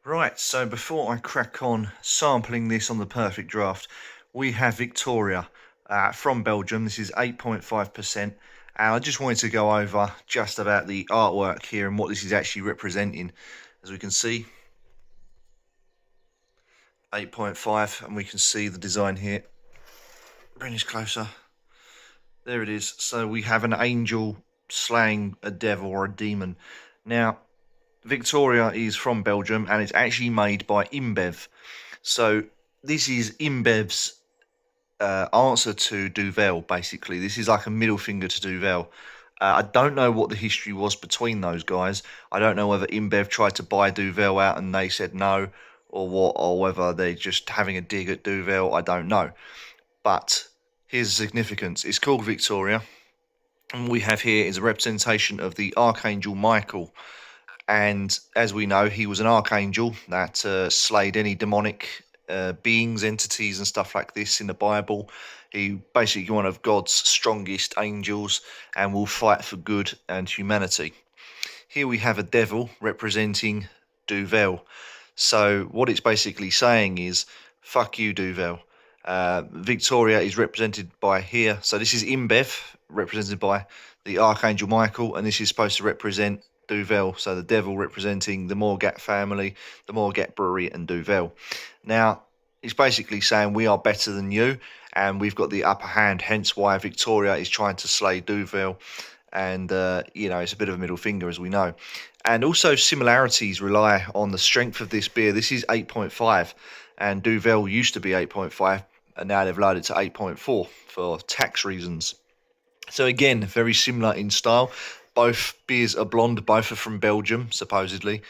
Right, so before I crack on sampling this on the Perfect Draft, we have Victoria from Belgium. This is 8.5%. And I just wanted to go over just about the artwork here and what this is actually representing. As we can see, 8.5, and we can see the design here. Bring this closer. There it is. So we have an angel slaying a devil or a demon. Now, Victoria is from Belgium and it's actually made by InBev. So this is InBev's answer to Duvel, basically. This is like a middle finger to Duvel. I don't know what the history was between those guys. I don't know whether InBev tried to buy Duvel out and they said no, or what, or whether they're just having a dig at Duvel. I don't know. But here's the significance. It's called Victoria. And what we have here is a representation of the Archangel Michael. And as we know, he was an archangel that slayed any demonic beings, entities, and stuff like this in the Bible. He basically one of God's strongest angels and will fight for good and humanity. Here we have a devil representing Duvel. So what it's basically saying is, fuck you, Duvel. Victoria is represented by here. So this is InBev, represented by the Archangel Michael, and this is supposed to represent Duvel. So the devil representing the Morgat family, the Morgat brewery, and Duvel. Now, it's basically saying we are better than you, and we've got the upper hand. Hence why Victoria is trying to slay Duvel. And it's a bit of a middle finger, as we know. And also similarities rely on the strength of this beer. This is 8.5, and Duvel used to be 8.5, and now they've lowered it to 8.4 for tax reasons. So again, very similar in style. Both beers are blonde. Both are from Belgium, supposedly.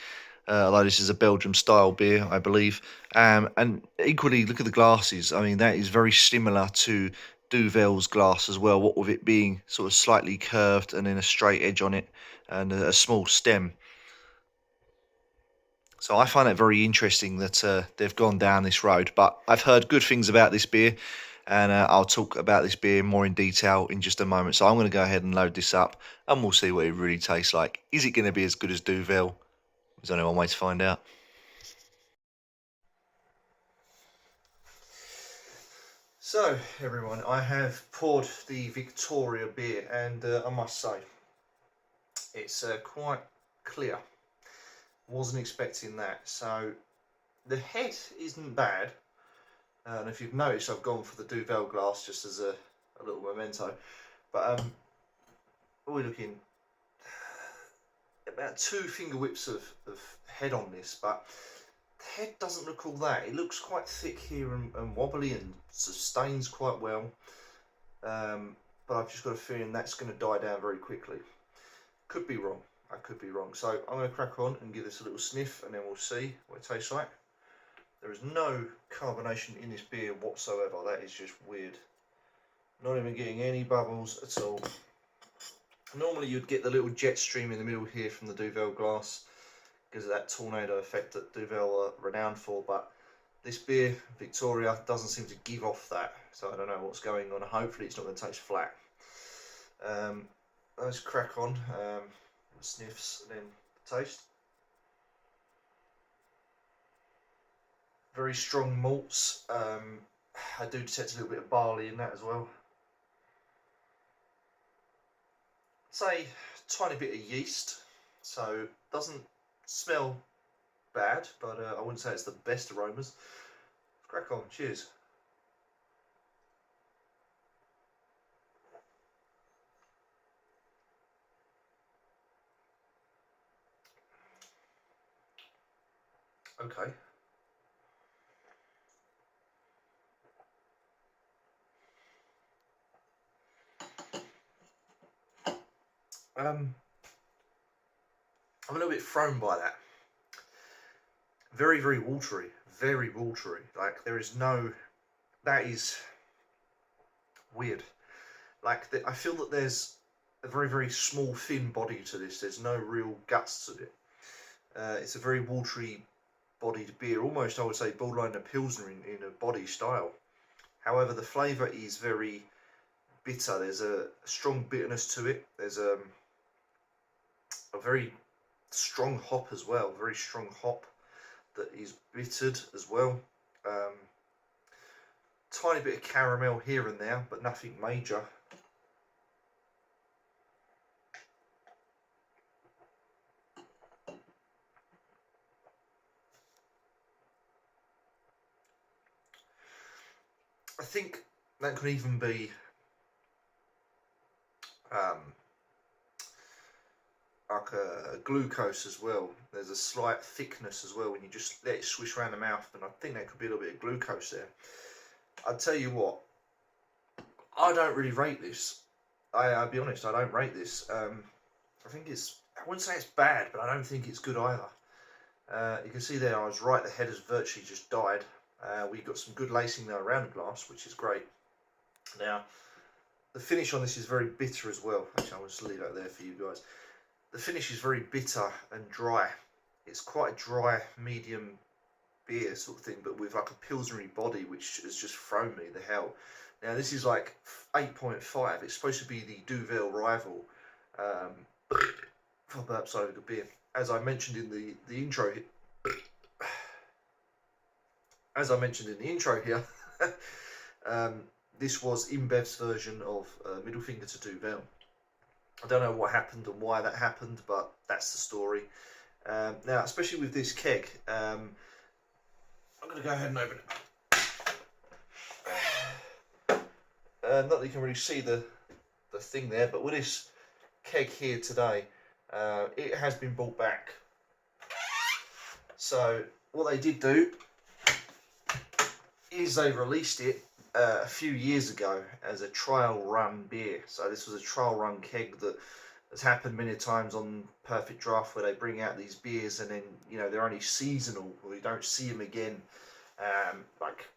Although this is a Belgium style beer, I believe. And equally, look at the glasses. I mean, that is very similar to Duvel's glass as well, what with it being sort of slightly curved and then a straight edge on it and a small stem. So I find it very interesting that they've gone down this road. But I've heard good things about this beer, and I'll talk about this beer more in detail in just a moment. So I'm going to go ahead and load this up, and we'll see what it really tastes like. Is it going to be as good as Duvel? There's only one way to find out. So, everyone, I have poured the Victoria beer, and I must say, it's quite clear. Wasn't expecting that. So, the head isn't bad. And if you've noticed, I've gone for the Duvel glass just as a little memento. But we're looking about 2 finger whips of head on this, but the head doesn't look all that. It looks quite thick here and wobbly and sustains quite well. But I've just got a feeling that's going to die down very quickly. Could be wrong. I could be wrong. So I'm going to crack on and give this a little sniff, and then we'll see what it tastes like. There is no carbonation in this beer whatsoever. That is just weird. Not even getting any bubbles at all. Normally you'd get the little jet stream in the middle here from the Duvel glass because of that tornado effect that Duvel are renowned for, but this beer, Victoria, doesn't seem to give off that, so I don't know what's going on. Hopefully it's not going to taste flat. Let's crack on. Sniffs and then taste. Very strong malts. I do detect a little bit of barley in that as well. Say tiny bit of yeast, so doesn't smell bad, but I wouldn't say it's the best aromas. Crack on, cheers. Okay. I'm a little bit thrown by that. Very, very watery. Very watery. Like, there is no... That is weird. Like, I feel that there's a very, very small, thin body to this. There's no real guts to it. It's a very watery bodied beer. Almost, I would say, borderline a Pilsner in a body style. However, the flavour is very bitter. There's a strong bitterness to it. There's a very strong hop as well. Very strong hop. that is bittered as well. Tiny bit of caramel here and there, but nothing major. I think that could even be like a glucose as well. There's a slight thickness as well when you just let it swish around the mouth, and I think there could be a little bit of glucose there. I'll tell you what, I don't really rate this. I'll be honest, I don't rate this. I think I wouldn't say it's bad, but I don't think it's good either. You can see there I was right, the head has virtually just died. We got some good lacing there around the glass, which is great. Now, the finish on this is very bitter as well. Actually, I'll just leave that there for you guys. The finish is very bitter and dry. It's quite a dry, medium beer sort of thing, but with like a pilsnery body, which has just thrown me the hell. Now, this is like 8.5. It's supposed to be the Duvel rival for perhaps a good beer. As I mentioned in the intro, here, this was InBev's version of Middle Finger to Duvel. I don't know what happened and why that happened, but that's the story. Now, especially with this keg, I'm going to go ahead and open it. Not that you can really see the thing there, but with this keg here today, it has been brought back. So what they did do is they released it a few years ago as a trial run beer. So this was a trial run keg that has happened many times on Perfect Draft, where they bring out these beers and then, you know, they're only seasonal, or you don't see them again. Like,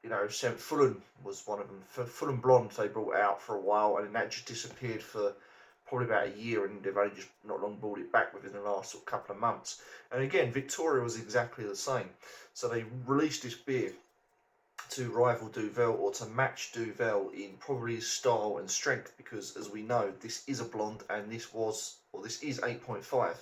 you know, Fulham was one of them. Fulham Blonde they brought out for a while, and then that just disappeared for probably about a year, and they've only just not long brought it back within the last sort of couple of months. And again, Victoria was exactly the same. So they released this beer to rival Duvel, or to match Duvel in probably style and strength, because as we know, this is a blonde and this is 8.5.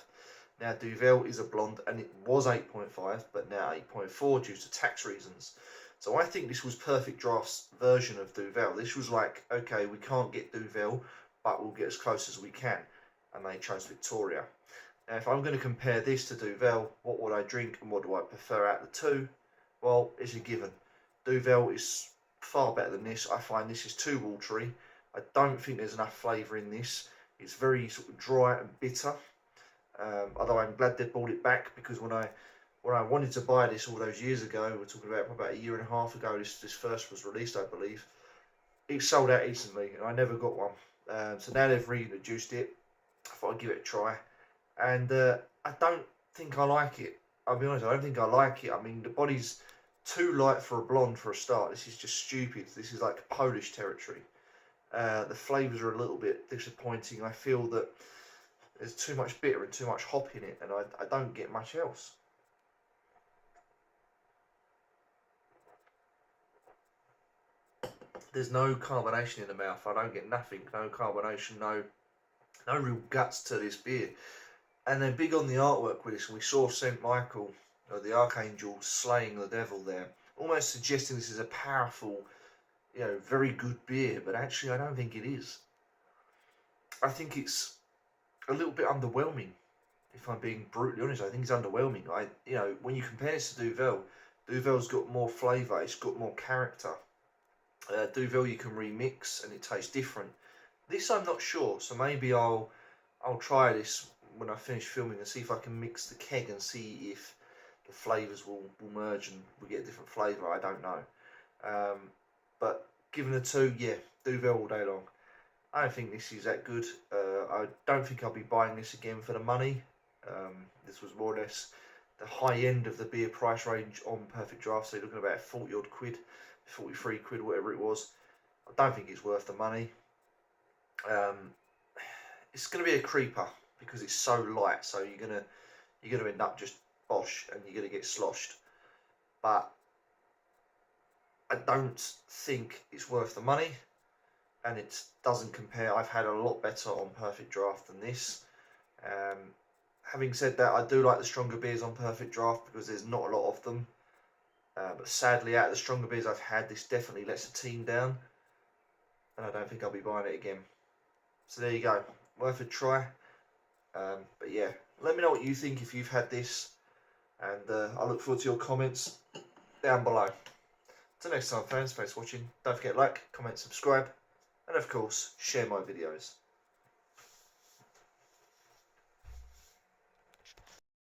Now Duvel is a blonde and it was 8.5, but now 8.4 due to tax reasons. So I think this was Perfect Draft's version of Duvel. This was like, okay, we can't get Duvel, but we'll get as close as we can, and they chose Victoria. Now if I'm going to compare this to Duvel, what would I drink and what do I prefer out of the two? Well, it's a given. Duvel is far better than this. I find this is too watery. I don't think there's enough flavour in this. It's very sort of dry and bitter. Although I'm glad they brought it back, because when I wanted to buy this all those years ago, we're talking about a year and a half ago, this first was released, I believe, it sold out instantly and I never got one. So now they've reintroduced it. I thought I'd give it a try, and I don't think I like it. I'll be honest, I don't think I like it. I mean, the body's too light for a blonde for a start. This is just stupid. This is like Polish territory. The flavours are a little bit disappointing. I feel that there's too much bitter and too much hop in it, and I don't get much else. There's no carbonation in the mouth. I don't get nothing. No carbonation. No real guts to this beer. And they're big on the artwork with this, and we saw St. Michael, or the Archangel, slaying the devil there, almost suggesting this is a powerful, you know, very good beer, but actually I don't think it is. I think it's a little bit underwhelming, if I'm being brutally honest. I think it's underwhelming. You know, when you compare this to Duvel, Duvel's got more flavour, it's got more character. Duvel you can remix and it tastes different. This I'm not sure, so maybe I'll try this when I finish filming and see if I can mix the keg and see if the flavours will merge and we get a different flavour. I don't know. But given the two, yeah, Duvel all day long. I don't think this is that good. I don't think I'll be buying this again for the money. This was more or less the high end of the beer price range on Perfect Draft, so you're looking at about 40 odd quid, 43 quid, whatever it was. I don't think it's worth the money. It's going to be a creeper because it's so light, so you're gonna end up just bosh and you're gonna get sloshed. But I don't think it's worth the money, and it doesn't compare. I've had a lot better on Perfect Draft than this. Having said that, I do like the stronger beers on Perfect Draft because there's not a lot of them. But sadly, out of the stronger beers I've had, this definitely lets the team down. And I don't think I'll be buying it again. So there you go. Worth a try. But yeah, let me know what you think if you've had this. And I look forward to your comments down below. Till next time, fans, thanks for watching. Don't forget to like, comment, subscribe. And of course, share my videos.